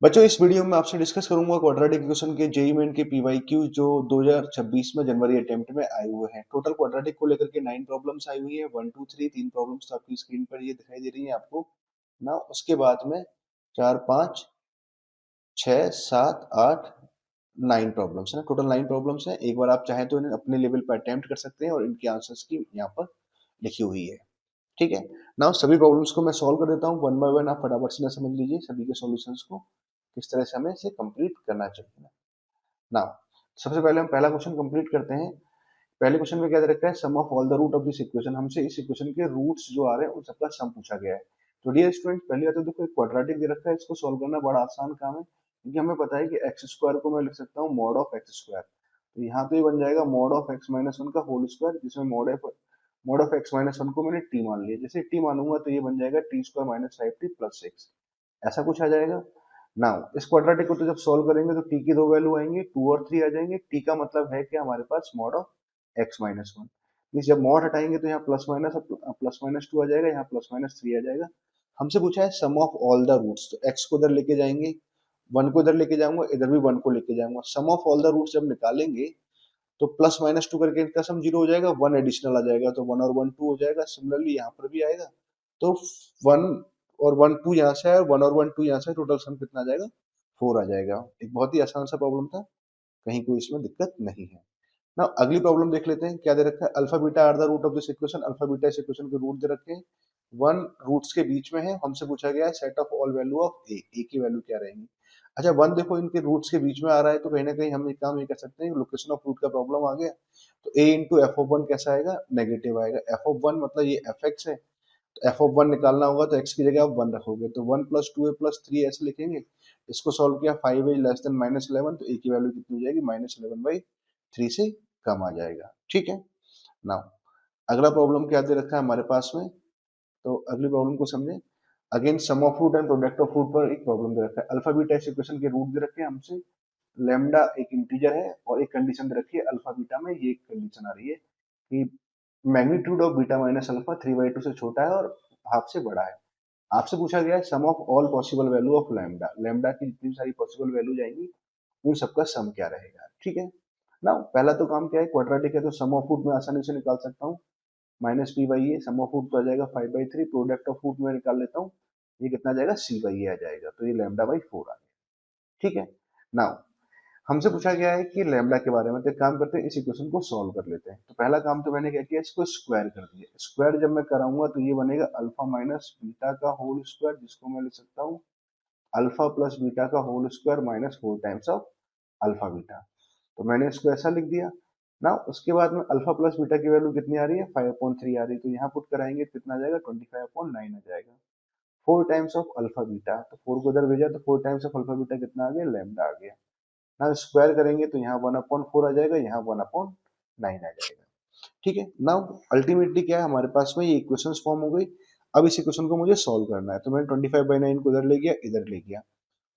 बच्चों इस वीडियो में आपसे डिस्कस करूंगा क्वाड्रेटिक इक्वेशन के जेईई मेन के पीवाईक्यू जो 2026 में जनवरी अटेम्प्ट में आए हुए हैं। टोटल क्वाड्रेटिक को लेकर के 9 प्रॉब्लम्स आई हुई है। 1 2 3 तीन प्रॉब्लम्स तो आपकी स्क्रीन पर ये दिखाई दे रही है आपको ना। उसके बाद में 4 5 6 7 8 9 प्रॉब्लम्स है। टोटल 9 प्रॉब्लम्स हैं। एक बार आप चाहें तो इन्हें अपने लेवल पर अटेम्प्ट कर सकते हैं और इनके आंसर्स की यहाँ पर लिखी हुई है। ठीक है ना। सभी प्रॉब्लम्स को मैं सॉल्व कर देता हूँ वन बाय वन। आप फटाफट से ना समझ लीजिए सभी के सॉल्यूशंस को किस तरह से हमें इसे कंप्लीट करना चाहिए ना। सबसे पहले हम पहला क्वेश्चन कंप्लीट करते हैं। पहले क्वेश्चन में क्या दे रखा है, sum of all the root of this equation. हमसे इस इक्वेशन के रूट्स जो आ रहे हैं उन सबका सम पूछा गया है। तो डियर स्टूडेंट पहली बात तो देखो एक क्वाड्रेटिक दे रखा है, इसको सॉल्व करना बड़ा आसान काम है क्योंकि हमें पता है कि एक्स स्क्वायर को मैं लिख सकता हूँ मॉड ऑफ एक्स स्क्वायर। तो यहाँ तो ये बन जाएगा mod of x minus one का होल स्क्वायर, जिसमें mod of x minus one को मैंने टी मान लिया। जैसे टी मानूंगा तो ये बन जाएगा T square minus five T plus six, ऐसा कुछ आ जाएगा। नाउ इस क्वाड्रेटिक को तो जब सॉल्व करेंगे तो टी की दो वैल्यू आएंगी, 2 और 3 आ जाएंगे। टी का मतलब है कि हमारे पास mod of x minus one. Means जब मॉड हटाएंगे तो यहाँ plus minus plus minus two आ जाएगा, यहाँ प्लस माइनस थ्री आ जाएगा। हमसे पूछा है sum of all the roots, तो एक्स को इधर लेके जाएंगे, वन को इधर लेके जाऊंगा, इधर भी वन को लेके जाऊंगा। सम ऑफ ऑल द रूट्स जब निकालेंगे तो प्लस माइनस टू करके इनका सम जीरो हो जाएगा, वन एडिशनल आ जाएगा तो वन और वन टू हो जाएगा। सिमिलरली यहाँ पर भी आएगा तो वन और वन टू यहाँ से है, वन और वन टू यहाँ से, टोटल सम कितना आ जाएगा, फोर आ जाएगा। एक बहुत ही आसान सा प्रॉब्लम था, कहीं कोई इसमें दिक्कत नहीं है ना। अगली प्रॉब्लम देख लेते हैं। क्या दे रखा है, alpha beta are the root of this equation. Alpha beta इस इक्वेशन के रूट दे रखे हैं, वन रूट्स के बीच में है। हमसे पूछा गया है set of all value of a की वैल्यू क्या रहेंगी। अच्छा वन देखो इनके रूट्स के बीच में आ रहा है तो कहीं ना कहीं हम एक काम ये कर सकते हैं, लोकेशन ऑफ रूट का प्रॉब्लम आ गया तो ए इंटू एफ ऑफ वन कैसा आएगा, नेगेटिव आएगा। एफ ऑफ वन मतलब ये एफ एक्स है, तो एफ ऑफ वन निकालना होगा तो एक्स की जगह आप वन रखोगे तो वन प्लस टू ए प्लस थ्री ऐसे लिखेंगे। इसको सॉल्व किया, फाइव ए लेस देन माइनस इलेवन, तो ए की वैल्यू कितनी हो जाएगी, माइनस इलेवन बाई थ्री से कम आ जाएगा। ठीक है ना। अगला प्रॉब्लम क्या दे रखा है हमारे पास में, तो अगली प्रॉब्लम को समझे। Again sum of root and product of root पर एक प्रॉब्लम दे रखा है। अल्फा बीटा इस इक्वेशन के रूट दे रखे हैं हमसे, लैम्डा एक इंटीजर है और एक कंडीशन दे रखी है अल्फा बीटा में। ये एक कंडीशन आ रही है कि magnitude of beta minus alpha three by two से छोटा है और हाफ से बड़ा है। आपसे पूछा गया है sum of all possible value of lambda. Lambda की जितनी सारी पॉसिबल वैल्यू जाएंगी उन सबका सम क्या रहेगा। ठीक है ना। पहला तो काम क्या है, क्वाड्रेटिक है तो सम ऑफ रूट में आसानी से निकाल सकता हूँ, minus P by A. Sum of root तो आ जाएगा five by three, product of root में निकाल लेता हूँ, ये कितना आ जाएगा, सी बाई ए आ जाएगा, तो ये लैम्डा बाई फोर आ गया। ठीक है ना। हमसे पूछा गया है कि लैम्डा के बारे में, तो एक काम करते हैं इस इक्वेशन को सॉल्व कर लेते हैं। तो पहला काम तो मैंने क्या किया, इसको स्क्वायर कर दिया। स्क्वायर जब मैं कराऊंगा तो ये बनेगा अल्फा माइनस बीटा का होल स्क्वायर, जिसको मैं लिख सकता हूँ अल्फा प्लस बीटा का whole square minus four times of alpha beta. तो मैंने इसको ऐसा लिख दिया ना। उसके बाद में अल्फा प्लस बीटा की वैल्यू कितनी आ रही है, फाइव अपॉइंट थ्री आ रही है, तो यहाँ पुट कराएंगे तो कितना आ जाएगा, ट्वेंटी फाइव अपॉइंट नाइन आ जाएगा। Four times of alpha beta, तो फोर को इधर भेजा तो four times of alpha beta कितना आ गया, लैम्डा आ गया ना। स्क्वायर करेंगे तो यहाँ वन अपॉन फोर आ जाएगा, यहाँ वन अपॉन नाइन आ जाएगा। ठीक है ना। अल्टीमेटली क्या है हमारे पास में, ये इक्वेशन फॉर्म हो गई। अब इस इक्वेशन को मुझे सॉल्व करना है, तो मैंने ट्वेंटी फाइव बाई नाइन को इधर ले गया, इधर ले गया।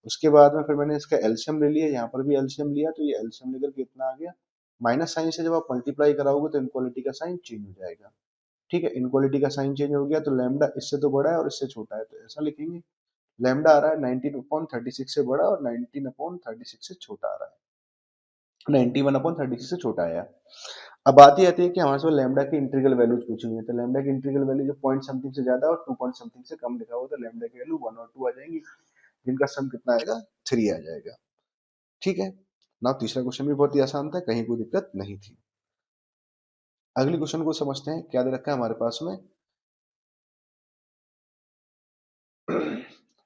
उसके बाद में फिर मैंने इसका एलसीएम ले लिया, यहाँ पर भी एलसीएम लिया, तो ये एलसीएम लेकर कितना आ गया, माइनस साइन से जब आप मल्टीप्लाई कराओगे तो इनक्वालिटी का साइन चेंज हो जाएगा। ठीक है, इनक्वालिटी का साइन चेंज हो गया तो लैम्डा इससे तो बड़ा है और इससे छोटा है, तो ऐसा लिखेंगे लैम्डा आ रहा है 19 अपॉन 36 से बड़ा और 19 अपॉन 36 से छोटा आ रहा है, 91 अपॉन 36 से छोटा आया। अब बात ये आती है कि हमारे पास लैम्डा की इंटीग्रल वैल्यूज पूछी हुई है, तो लैम्डा की इंटीग्रल वैल्यू जो पॉइंट समथिंग से ज्यादा और टू पॉइंट समथिंग से कम लिखा हुआ, तो लैम्डा की वैल्यू वन और टू आ जाएंगी, जिनका सम कितना आएगा, थ्री आ जाएगा। ठीक है ना। तीसरा क्वेश्चन भी बहुत ही आसान था, कहीं कोई दिक्कत नहीं थी। अगली क्वेश्चन को समझते हैं, क्या दे रखा है हमारे पास में।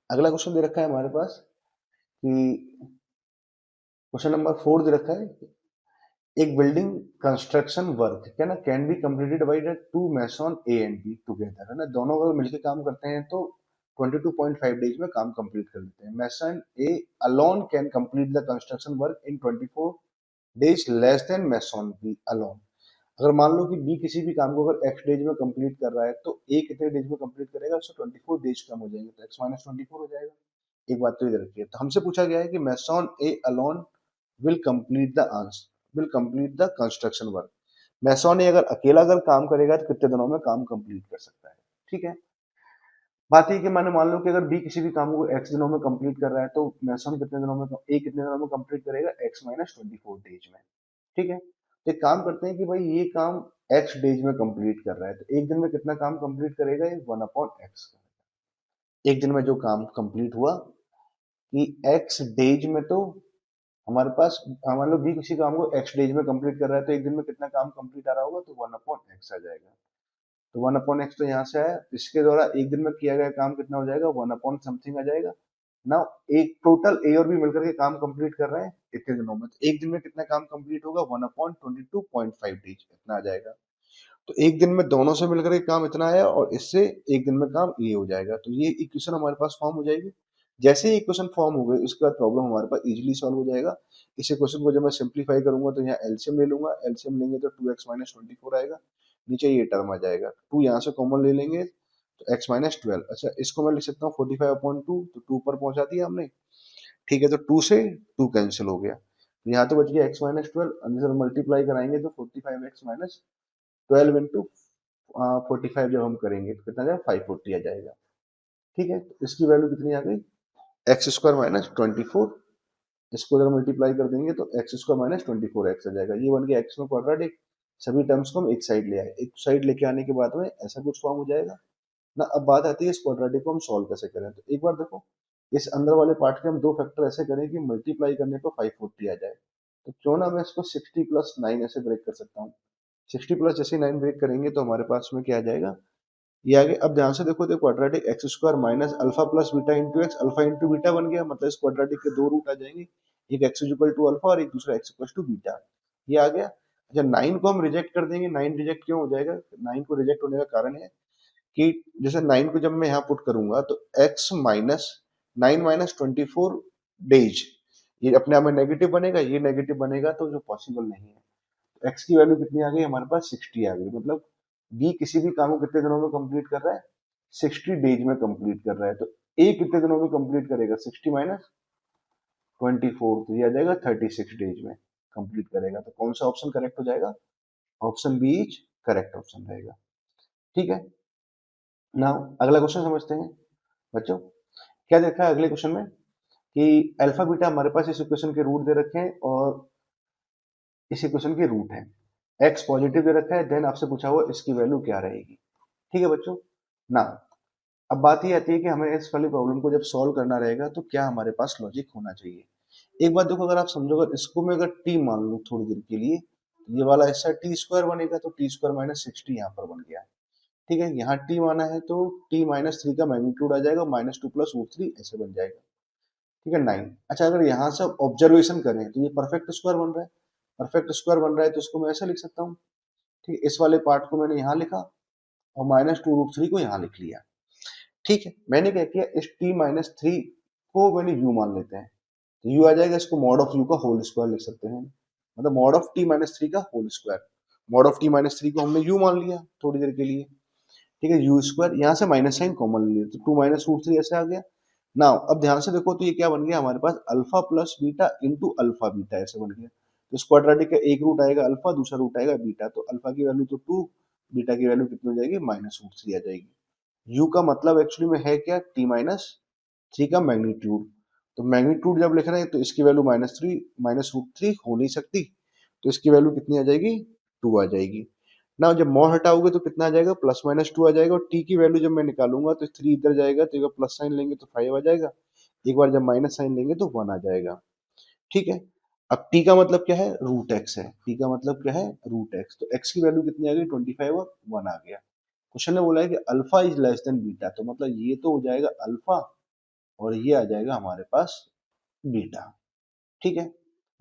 अगला क्वेश्चन दे रखा है हमारे पास कि क्वेश्चन नंबर फोर दे रखा है, एक बिल्डिंग कंस्ट्रक्शन वर्क क्या ना can be completed by the two mason A and B together, है ना। दोनों अगर मिलकर काम करते हैं तो 22.5 डेज में काम कंप्लीट कर लेते हैं। Mason A alone can complete the construction work in 24 days less than mason B alone. अगर मान लो कि बी किसी भी काम को अगर एक्स डेज में कंप्लीट कर रहा है तो ए कितने डेज में कंप्लीट करेगा, उससे 24 डेज कम हो जाएंगे, तो एक्स माइनस 24 हो जाएगा। एक बात तो इधर रखिए। तो हमसे पूछा गया है कि mason A alone will complete the answer will complete the construction work. Mason A अगर अकेला अगर काम करेगा तो कितने दिनों में काम कंप्लीट कर सकता है। ठीक है बात ये कि मैंने मान लो कि अगर बी किसी भी काम को एक्स दिनों में कंप्लीट कर रहा है, तो मैक्सिमम कितने दिनों में, ए कितने दिनों में कंप्लीट करेगा, एक्स माइनस 24 डेज में। ठीक है, तो एक काम करते हैं कि भाई ये काम एक्स डेज में कंप्लीट कर रहा है, तो एक दिन में कितना काम कंप्लीट करेगा, ये 1/x। एक दिन में जो काम कंप्लीट हुआ कि एक्स डेज में, तो हमारे पास, मान लो बी किसी काम को एक्स डेज में कंप्लीट कर रहा है, तो एक दिन में कितना काम कंप्लीट आ रहा होगा, तो 1/x आ जाएगा। तो 1/x तो यहाँ से आया, इसके द्वारा एक दिन में किया गया काम कितना हो जाएगा, 1 समथिंग आ जाएगा ना। एक टोटल ए और बी मिलकर के काम कंप्लीट कर रहे हैं इतने दिनों में, तो एक दिन में कितना काम कंप्लीट होगा, 1/22.5 डेज इतना आ जाएगा। तो एक दिन में दोनों से मिलकर के काम इतना आया, और इससे एक दिन में काम ये हो जाएगा, तो ये इक्वेशन हमारे पास फॉर्म हो जाएगी। जैसे ही इक्वेशन फॉर्म हो गई, उसके बाद प्रॉब्लम हमारे पास इजीली सॉल्व हो जाएगा। इस इक्वेशन को जब मैं सिंप्लीफाई करूंगा, तो यहाँ एलसीएम ले लूंगा, एलसीएम लेंगे तो 2x-24 आएगा, नीचे ये टर्म आ जाएगा, 2 यहाँ से कॉमन ले लेंगे तो x-12। अच्छा, इसको मैं लिख सकता हूँ 45/2, तो 2 पर पहुंचा दिया हमने। ठीक है, तो 2 से 2 कैंसिल हो गया, तो यहाँ तो बच गया x-12, अंदर मल्टीप्लाई कराएंगे तो 45x-12 इंटू 45 जब हम करेंगे तो कितना जाएगा, 540 आ जाएगा। ठीक है, तो इसकी वैल्यू कितनी आ गई, x² - 24। इसको अगर मल्टीप्लाई कर देंगे तो x² - 24x आ जाएगा, ये बन गया x में क्वाड्रेटिक। सभी टर्म्स को हम एक साइड ले आए, एक साइड लेके आने के बाद में ऐसा कुछ फॉर्म हो जाएगा ना। अब बात आती है इस क्वाड्रेटिक को हम सॉल्व कैसे करें, तो एक बार देखो, इस अंदर वाले पार्ट के हम दो फैक्टर ऐसे करें कि मल्टीप्लाई करने पर 540 आ जाए। तो क्यों ना मैं इसको 60+9 ऐसे ब्रेक कर सकता हूँ। 60 प्लस जैसे 9 ब्रेक करेंगे तो हमारे पास में क्या आ जाएगा, ये आगे। अब ध्यान से देखो, तो quadratic x² minus alpha plus beta into x, alpha into beta बन गया, मतलब इस क्वाड्रेटिक के दो रूट आ जाएंगे, एक x इक्वल टू अल्फा और एक दूसरा x इक्वल टू बीटा, ये आ गया। अच्छा, 9 को हम रिजेक्ट कर देंगे, 9 रिजेक्ट क्यों हो जाएगा, 9 को रिजेक्ट होने का कारण है कि जैसे 9 को जब मैं यहाँ पुट करूंगा, तो x माइनस 9 - 24 डेज, ये अपने आप में नेगेटिव बनेगा, ये नेगेटिव बनेगा, तो जो पॉसिबल नहीं है। एक्स की वैल्यू कितनी आ गई हमारे पास, 60 आ गई, मतलब बी किसी भी काम को कितने दिनों में कंप्लीट कर रहा है, 60 डेज में कंप्लीट कर रहा है। तो ए कितने दिनों में कंप्लीट करेगा, 60 - 24, तो ये आ जाएगा 36 डेज में कंप्लीट करेगा। तो कौन सा ऑप्शन करेक्ट हो जाएगा, option B is correct option रहेगा। ठीक है, नाउ अगला क्वेश्चन समझते हैं बच्चों। क्या देखा है अगले क्वेश्चन में कि अल्फा बीटा हमारे पास इस इक्वेशन के रूट दे रखे हैं, और इस इक्वेशन के रूट है, एक्स पॉजिटिव दे रखा है, देन आपसे पूछा हुआ इसकी वैल्यू क्या रहेगी। ठीक है बच्चों, ना अब बात ये आती है कि हमें इस वाली प्रॉब्लम को जब सॉल्व करना रहेगा तो क्या हमारे पास लॉजिक होना चाहिए। एक बात देखो, अगर आप समझो, अगर इसको मैं अगर टी मान लूँ थोड़ी देर के लिए, ये वाला हिस्सा टी² बनेगा, तो टी² - 60 यहाँ पर बन गया। ठीक है, यहाँ टी माना है तो t-3 का मैग्नीट्यूड आ जाएगा, -2 + √3 ऐसे बन जाएगा। ठीक है, 9। अच्छा, अगर यहाँ से ऑब्जर्वेशन करें तो ये परफेक्ट स्क्वायर बन रहा है, परफेक्ट स्क्वायर बन रहा है, तो इसको मैं ऐसे लिख सकता हूँ। ठीक है, इस वाले पार्ट को मैंने यहाँ लिखा और -2 √3 को यहाँ लिख लिया। ठीक है, मैंने क्या किया, इस t-3 को मैंने u मान लेते हैं, तो u आ जाएगा, इसको मॉड ऑफ u का होल स्क्वायर लिख सकते हैं, मतलब मॉड ऑफ t-3 का whole square. Mod of t-3 को हमने u मान लिया थोड़ी देर के लिए। ठीक है, u², यहाँ से माइनस साइन कॉमन ले लिया, तो 2 - √3 ऐसे आ गया। नाउ अब ध्यान से देखो, तो ये क्या बन गया हमारे पास, alpha plus beta into alpha beta ऐसे बन गया। तो इस क्वाड्रेटिक का एक रूट आएगा अल्फा, दूसरा रूट आएगा बीटा, तो अल्फा की वैल्यू तो 2, बीटा की वैल्यू कितनी हो जाएगी, -√3 आ जाएगी। u का मतलब एक्चुअली में है क्या, t-3 का मैग्नीट्यूड। तो मैग्नीट्यूड जब लिख रहे हैं तो इसकी वैल्यू -√3 हो नहीं सकती, तो इसकी वैल्यू कितनी आ जाएगी, 2 आ जाएगी ना। जब मॉड हटाओगे तो कितना आ जाएगा, +-2 आ जाएगा, और t की वैल्यू जब मैं निकालूंगा तो 3 इधर जाएगा, तो एक प्लस साइन लेंगे तो 5 आ जाएगा, एक बार जब माइनस साइन लेंगे तो 1 आ जाएगा। ठीक है, अब t का मतलब क्या है, √x है, t का मतलब क्या है, √x, तो x की वैल्यू कितनी आ गई, 25 और 1 आ गया। क्वेश्चन ने बोला है कि alpha is less than beta, तो मतलब ये तो हो जाएगा अल्फा, और ये आ जाएगा हमारे पास बीटा। ठीक है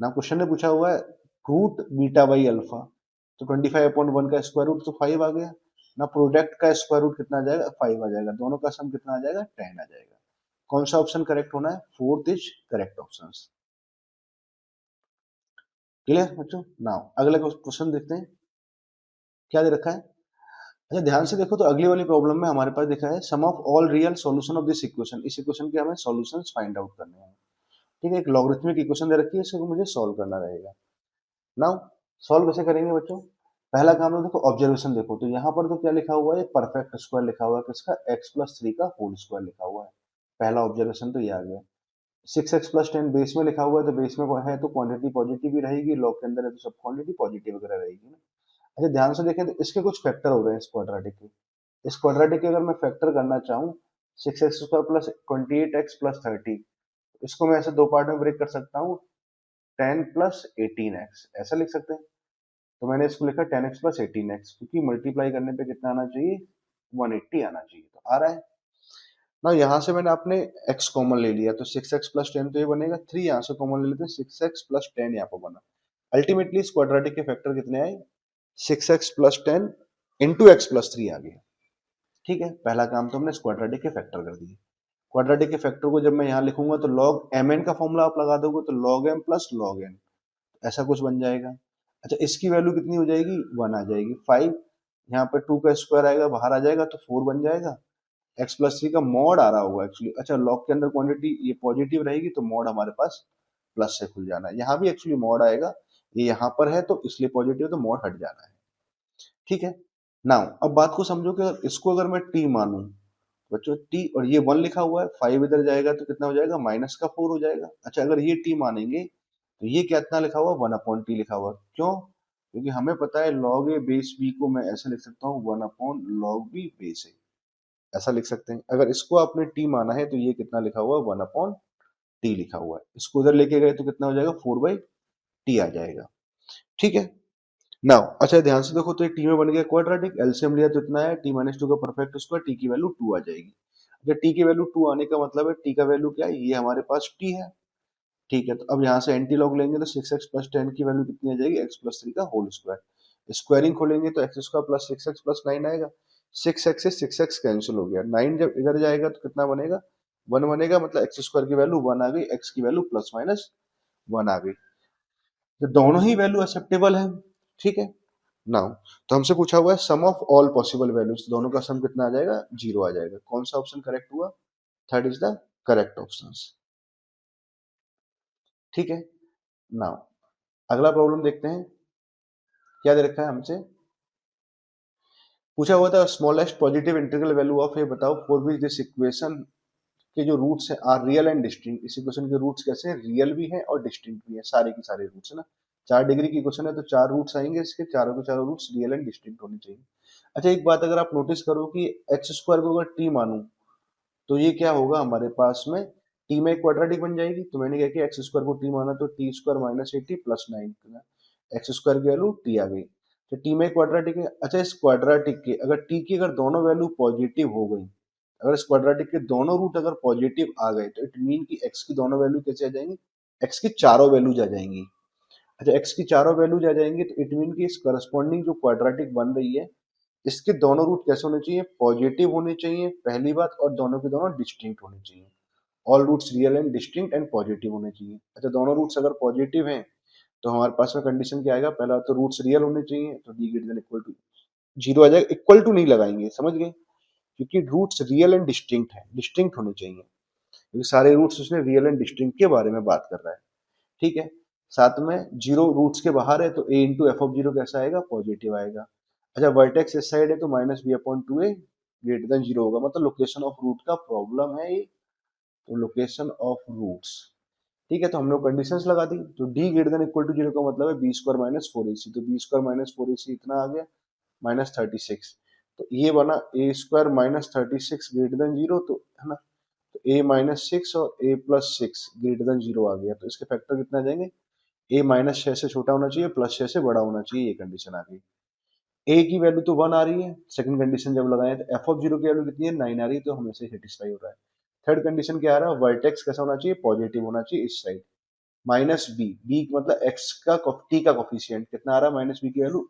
ना, क्वेश्चन ने पूछा हुआ है रूट बीटा बाई अल्फा, तो 25/1 का स्क्वायर रूट तो 5 आ गया ना, प्रोडक्ट का स्क्वायर रूट कितना आ जाएगा, 5 आ जाएगा, दोनों का सम कितना आ जाएगा, 10 आ जाएगा। कौन सा ऑप्शन करेक्ट होना है, fourth is correct option. Clear बच्चों, नाउ अगला क्वेश्चन देखते हैं क्या दे रखा है। अच्छा, ध्यान से देखो, तो अगली वाली प्रॉब्लम में हमारे पास देखा है sum of all real solution of this equation, इस इक्वेशन के हमें सॉल्यूशंस फाइंड आउट करने हैं। ठीक है, एक लॉगरिथमिक इक्वेशन दे रखी है, इसको मुझे सॉल्व करना रहेगा। नाउ सॉल्व कैसे करेंगे बच्चों, पहला काम तो देखो ऑब्जर्वेशन देखो, तो यहाँ पर तो क्या लिखा हुआ है, परफेक्ट स्क्वायर लिखा हुआ है, किसका, x+3 का होल स्क्वायर लिखा हुआ है। पहला ऑब्जर्वेशन तो ये आ गया। 6x+10 बेस में लिखा हुआ है, तो बेस में वो है तो क्वांटिटी पॉजिटिव ही रहेगी, लॉग के अंदर है तो सब क्वांटिटी पॉजिटिव वगैरह रहेगी ना। अच्छा ध्यान से देखें तो इसके कुछ फैक्टर हो रहे हैं इस क्वाड्रेटिक के। इस क्वाड्रेटिक के अगर मैं फैक्टर करना चाहूँ, 6x² प्लस 28x+30, इसको मैं ऐसे दो पार्ट में ब्रेक कर सकता हूँ, 10 + 18x ऐसा लिख सकते हैं। तो मैंने इसको लिखा 10x+18x, क्योंकि मल्टीप्लाई करने पे कितना आना चाहिए, 180 आना चाहिए, तो आ रहा है ना। यहाँ से मैंने अपने x कॉमन ले लिया, तो 6x+10 तो ये बनेगा, 3 यहाँ से कॉमन ले लेते हैं, 6x+10 यहाँ पर बना। अल्टीमेटली इस क्वाड्रेटिक के फैक्टर कितने आए, 6x+10 इंटू x+3 आ गया। ठीक है, पहला काम तो हमने इस क्वाड्रेटिक के फैक्टर कर दिए। क्वाड्रेटिक के फैक्टर को जब मैं यहाँ लिखूंगा तो log mn का फॉर्मूला आप लगा दोगे, तो log m plus log n ऐसा कुछ बन जाएगा। अच्छा इसकी वैल्यू कितनी हो जाएगी, 1 आ जाएगी। 5 यहाँ पर 2 का स्क्वायर आएगा, बाहर आ जाएगा तो 4 बन जाएगा। x+3 का मॉड आ रहा होगा एक्चुअली, अच्छा लॉग के अंदर क्वांटिटी ये पॉजिटिव रहेगी तो मॉड हमारे पास प्लस से खुल जाना है। यहाँ भी एक्चुअली मॉड आएगा, ये यहाँ पर है तो इसलिए पॉजिटिव, तो मॉड हट जाना है। ठीक है, नाउ अब बात को समझो कि अगर इसको अगर मैं t मानूं, बच्चों t और ये 1 लिखा हुआ है, 5 इधर जाएगा तो कितना हो जाएगा, -4 हो जाएगा। अच्छा अगर ये t मानेंगे तो ये कितना लिखा हुआ, 1/t लिखा हुआ, क्यों, क्योंकि हमें पता है log a बेस b को मैं ऐसे लिख सकता हूँ 1/log b बेस a, ऐसा लिख सकते हैं। अगर इसको आपने t माना है तो ये कितना लिखा हुआ है, 1/t लिखा हुआ है। इसको उधर लेके गए तो कितना हो जाएगा, 4/t आ जाएगा। ठीक है, नाउ अच्छा ध्यान से देखो, तो एक टी में बन गया क्वाड्रेटिक, एलसीएम लिया तो इतना है, t-2 का परफेक्ट स्क्वायर, टी की वैल्यू 2 आ जाएगी। अच्छा टी की वैल्यू 2 आने का मतलब है टी का वैल्यू क्या है, ये हमारे पास टी है। ठीक है, तो अब यहाँ से एंटी लॉग लेंगे तो 6x+10 की वैल्यू कितनी आ जाएगी, x+3 का होल स्क्वायर। स्क्वायरिंग खोलेंगे तो x² प्लस 6x+9 आएगा। 6x से 6x कैंसिल हो गया, 9 जब इधर जाएगा तो कितना बनेगा, 1 बनेगा, मतलब x² की वैल्यू 1 आ गई, x की वैल्यू +-1 आ गई, तो दोनों ही वैल्यू एक्सेप्टेबल है। ठीक है, नाउ तो हमसे पूछा हुआ है sum of all possible values, दोनों का सम कितना आ जाएगा, 0 आ जाएगा। कौन सा ऑप्शन करेक्ट हुआ, third is the correct option. ठीक है, नाउ अगला प्रॉब्लम देखते हैं, क्या दे रखा है हमसे, पूछा हुआ था smallest positive integral value of, ये बताओ फॉर विच दिस इक्वेशन के जो रूट्स हैं आर रियल एंड डिस्टिंक्ट। इस इक्वेशन के रूट्स कैसे हैं, रियल भी हैं और डिस्टिंक्ट भी हैं, सारे के सारे रूट्स है ना। 4 डिग्री की इक्वेशन है तो 4 रूट्स आएंगे, इसके चारों के चारों रूट्स रियल एंड डिस्टिंक्ट होने चाहिए। अच्छा एक बात अगर आप नोटिस करो कि x² को अगर t मानूं तो ये क्या होगा हमारे पास में, t में एक क्वाड्रेटिक बन जाएगी, तो मैंने क्या किया, x² को t माना तो t² - 80 + 9, x² की वैल्यू t आ गई। तो t में क्वाड्रेटिक है, अच्छा इस क्वाड्रेटिक के अगर t की अगर दोनों वैल्यू पॉजिटिव हो गई, अगर इस क्वाड्रेटिक के दोनों रूट अगर पॉजिटिव आ गए तो इट मीन कि x की दोनों वैल्यू कैसे आ जाएंगी, x की चारों वैल्यूज आ जाएंगी। अच्छा x की चारों वैल्यूज आ जाएंगी तो इट मीन कि इस करस्पॉन्डिंग जो क्वाड्रेटिक बन रही है, इसके दोनों रूट कैसे होने चाहिए, पॉजिटिव होने चाहिए पहली बात, और दोनों के दोनों डिस्टिंक्ट होने चाहिए। All roots real and distinct and positive होने चाहिए। अच्छा दोनों रूट्स अगर पॉजिटिव हैं तो हमारे पास में कंडीशन क्या आएगा, पहला तो रूट्स रियल होने चाहिए, तो D greater than equal to 0 आ जाएगा, इक्वल टू नहीं लगाएंगे, समझ गए, क्योंकि रूट्स रियल एंड डिस्टिंक्ट है, डिस्टिंक्ट होने चाहिए, क्योंकि सारे रूट्स उसने रियल एंड डिस्टिंक्ट के बारे में बात कर रहा है। ठीक है, साथ में जीरो रूट्स के बाहर है तो a into F of zero कैसा आएगा, पॉजिटिव आएगा। अच्छा वर्टेक्स इस साइड है तो -b/2a ग्रेटर देन 0 होगा, मतलब लोकेशन ऑफ रूट का प्रॉब्लम है ये, तो लोकेशन ऑफ रूट्स। ठीक है, तो हम लोग कंडीशंस लगा दी, तो d greater than equal to 0 का मतलब है b² - 4ac, तो b² - 4ac इतना आ गया -36, तो ये बना a² - 36 ग्रेटर देन 0, तो है ना, तो a-6 और a+6 ग्रेटर देन 0 आ गया, तो इसके फैक्टर कितने आ जाएंगे, a-6 से छोटा होना चाहिए, +6 से बड़ा होना चाहिए, ये कंडीशन आ गई। a की वैल्यू तो 1 आ रही है, सेकंड कंडीशन जब लगाए तो f ऑफ 0 की वैल्यू कितनी है, 9 आ रही है, तो हमें से सेटिस्फाई हो रहा है। थर्ड कंडीशन क्या आ रहा है, वर्टेक्स कैसा होना चाहिए, पॉजिटिव होना चाहिए इस साइड, -b मतलब x का t का कोफिशिएंट कितना आ रहा है, -b की वैल्यू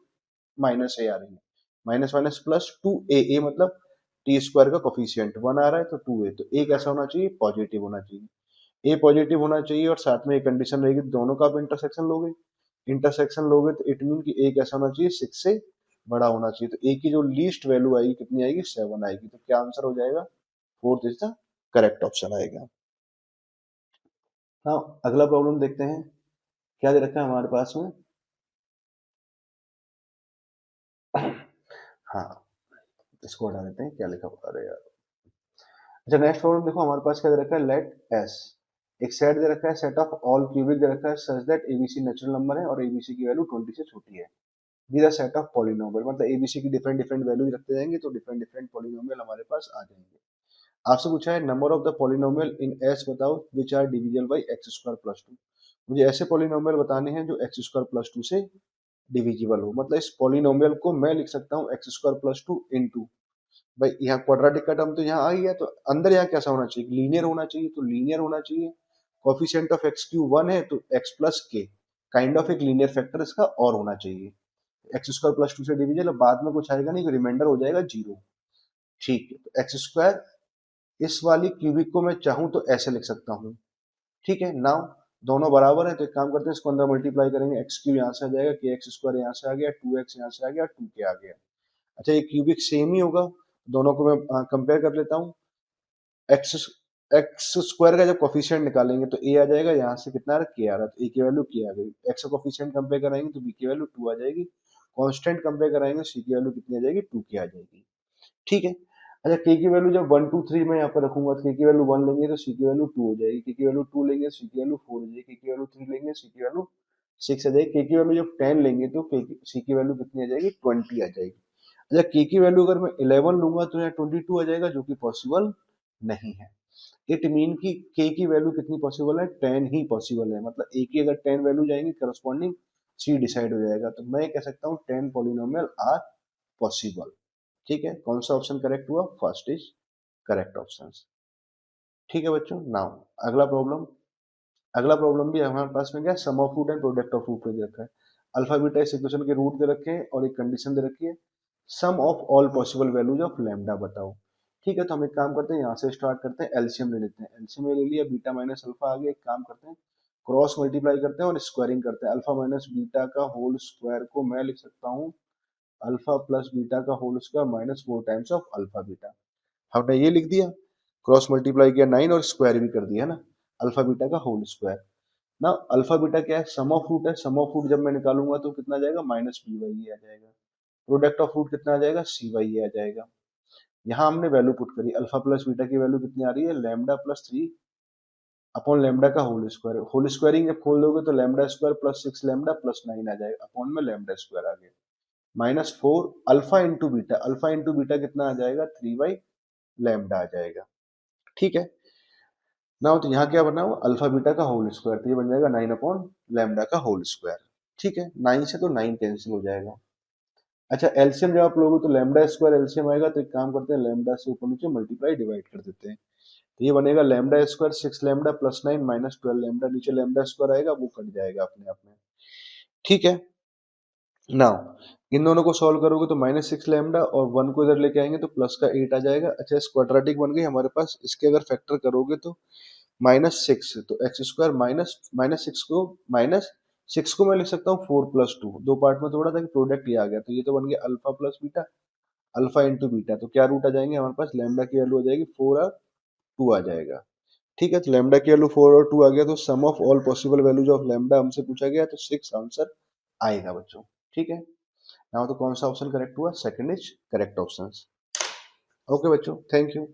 -a आ रही है, माइनस माइनस प्लस 2a मतलब t² का कोफिशिएंट 1 आ रहा है तो 2a, तो a कैसा होना चाहिए, पॉजिटिव होना चाहिए, a पॉजिटिव होना चाहिए, और साथ में एक कंडीशन रहेगी दोनों का आप इंटरसेक्शन लोगे, इंटरसेक्शन लोगे तो इट मीन कि a कैसा होना चाहिए, 6 से बड़ा होना चाहिए, तो a की जो लीस्ट वैल्यू आएगी कितनी आएगी, 7 आएगी, तो क्या आंसर हो जाएगा, fourth is the correct option आएगा। हाँ अगला प्रॉब्लम देखते हैं, क्या दे रखा है हमारे पास में, हाँ, इसको हटा देते हैं, क्या लिखा हुआ, अरे यार। अच्छा नेक्स्ट प्रॉब्लम देखो, हमारे पास क्या दे रखा है, लेट एस एक सेट दे रखा है, सेट ऑफ ऑल क्यूबिक दे रखा है such that ABC natural number है और एबीसी की वैल्यू 20 से छोटी है। With a set of polynomial, मतलब एबीसी की डिफरेंट डिफरेंट वैल्यूज रखते जाएंगे तो डिफरेंट डिफरेंट पॉलिनोमियल हमारे पास आ जाएंगे। आपसे पूछा है number of the polynomial in S बताओ which are divisible by x square plus two. मुझे ऐसे पॉलिनोमियल बताने हैं जो एक्स स्क्वायर प्लस टू से डिविजिबल हो, मतलब इस पॉलिनोमियल को मैं लिख सकता हूँ x square plus two into, भाई यहाँ क्वाड्रेटिक का टर्म तो यहाँ आ ही है, तो अंदर यहाँ कैसा होना चाहिए, लीनियर होना चाहिए, तो लीनियर होना चाहिए। कोफिशिएंट ऑफ एक्स क्यू 1 है तो एक्स प्लस के, काइंड ऑफ एक लीनियर फैक्टर इसका और होना चाहिए। एक्स स्क्वायर प्लस टू से डिविजन, बाद में कुछ आएगा नहीं, रिमाइंडर हो जाएगा जीरो। ठीक है, तो एक्स स्क्वायर, इस वाली क्यूबिक को मैं चाहूं तो ऐसे लिख सकता हूँ। ठीक है, नाउ दोनों बराबर है तो एक काम करते हैं, इसको अंदर मल्टीप्लाई करेंगे, एक्स क्यू यहाँ से आ जाएगा, के एक्स स्क्वायर यहाँ से आ गया, टू एक्स यहाँ से आ गया, टू के आ गया। अच्छा ये क्यूबिक सेम ही होगा, दोनों को मैं कंपेयर कर लेता हूँ। एक्स एक्स स्क्वायर का जब कोफिशिएंट निकालेंगे तो ए आ जाएगा, यहाँ से कितना आ रहा है, के आ रहा है, तो ए की वैल्यू के आ गई। एक्स का कोफिशिएंट कंपेयर कराएंगे तो बी की वैल्यू टू आ जाएगी। कांस्टेंट कंपेयर कराएंगे सी की वैल्यू कितनी आ जाएगी, टू की आ जाएगी। ठीक है। अच्छा के की वैल्यू जब 1 2 3 में यहाँ पर रखूंगा तो के की वैल्यू 1 लेंगे तो सी की वैल्यू 2 हो जाएगी, के की वैल्यू 2 लेंगे सी की वैल्यू 4 हो जाएगी, के की वैल्यू 3 लेंगे सी की वैल्यू 6 आ जाएगी, के की वैल्यू जब 10 लेंगे तो सी की वैल्यू कितनी आ जाएगी, 20 आ जाएगी। अच्छा के की वैल्यू अगर मैं 11 लूंगा तो यहाँ 22 आ जाएगा, जो कि पॉसिबल नहीं है। इट मीन कि के की वैल्यू कितनी पॉसिबल है, 10 ही पॉसिबल है, मतलब ए की अगर 10 वैल्यू जाएंगी करस्पॉन्डिंग सी डिसाइड हो जाएगा, तो मैं कह सकता हूँ 10 पॉलिनोमियल आर पॉसिबल। ठीक है, कौन सा ऑप्शन करेक्ट हुआ, फर्स्ट इज करेक्ट ऑप्शन। ठीक है बच्चों, नाउ अगला प्रॉब्लम, अगला प्रॉब्लम भी हमारे पास में क्या, sum of root and product of root दे रखा है। अल्फा बीटा इस इक्वेशन के रूट दे रखे हैं और एक कंडीशन दे रखी है, sum of all possible values of lambda बताओ। ठीक है, तो हम एक काम करते हैं, यहाँ से स्टार्ट करते हैं, एलसीएम ले लेते हैं, एलसीएम ले लिया, बीटा माइनस अल्फा आ गया, एक काम करते हैं क्रॉस मल्टीप्लाई करते हैं और स्क्वायरिंग करते हैं। अल्फा माइनस बीटा का होल स्क्वायर को मैं लिख सकता हूँ अल्फा प्लस बीटा का whole square minus 4 times of alpha beta. हमने ये लिख दिया, क्रॉस मल्टीप्लाई किया 9 और स्क्वायर भी कर दिया ना, अल्फा बीटा का होल स्क्वायर। ना अल्फा बीटा क्या है, सम ऑफ रूट है, सम ऑफ रूट जब मैं निकालूंगा तो कितना आ जाएगा, माइनस बी वाई ए आ जाएगा। प्रोडक्ट ऑफ रूट कितना आ जाएगा, सी वाई ए आ जाएगा। यहाँ हमने वैल्यू पुट करी, अल्फा प्लस बीटा की वैल्यू कितनी आ रही है, लैम्डा प्लस 3 अपॉन लैम्डा का होल स्क्वायर। होल स्क्वायरिंग जब खोल दोगे तो lambda square plus 6 lambda plus 9 आ जाएगा, अपॉन में लैम्डा स्क्वायर आ गया, minus 4 alpha into beta, alpha into beta कितना आ जाएगा, 3 बाई लैम्डा आ जाएगा। ठीक है ना, तो यहाँ क्या बना हुआ, अल्फा बीटा का होल स्क्वायर, तो ये बन जाएगा 9 अपॉन लैम्डा का होल स्क्वायर। ठीक है, 9 से तो 9 कैंसिल हो जाएगा। अच्छा एलसीएम जब आप लोगे तो लैम्डा स्क्वायर एलसीएम आएगा, तो एक काम करते हैं लैम्डा से ऊपर नीचे मल्टीप्लाई डिवाइड कर देते हैं, तो ये बनेगा lambda square 6 lambda plus 9 minus 12 lambda, नीचे लैम्डा स्क्वायर आएगा वो कट जाएगा अपने आप में। ठीक है, नाउ इन दोनों को सॉल्व करोगे तो माइनस 6 लैम्डा और 1 को इधर लेके आएंगे तो प्लस का 8 आ जाएगा। अच्छा इस क्वाड्रेटिक बन गई हमारे पास, इसके अगर फैक्टर करोगे तो माइनस 6, तो एक्स स्क्वायर माइनस माइनस 6 को माइनस 6 को मैं लिख सकता हूँ 4 प्लस 2, दो पार्ट में तोड़ा था कि प्रोडक्ट ये आ गया, तो ये तो बन गया alpha plus beta, alpha into beta, तो क्या रूट आ जाएंगे हमारे पास, लैम्डा की वैल्यू आ जाएगी 4 और 2 आ जाएगा। ठीक है, तो लैम्डा की वैल्यू 4 और 2 आ गया, तो sum of all possible values of lambda हमसे पूछा गया, तो 6 आंसर आएगा बच्चों। ठीक है, नाउ तो कौन सा ऑप्शन करेक्ट हुआ, second is correct option. Okay बच्चों, थैंक यू।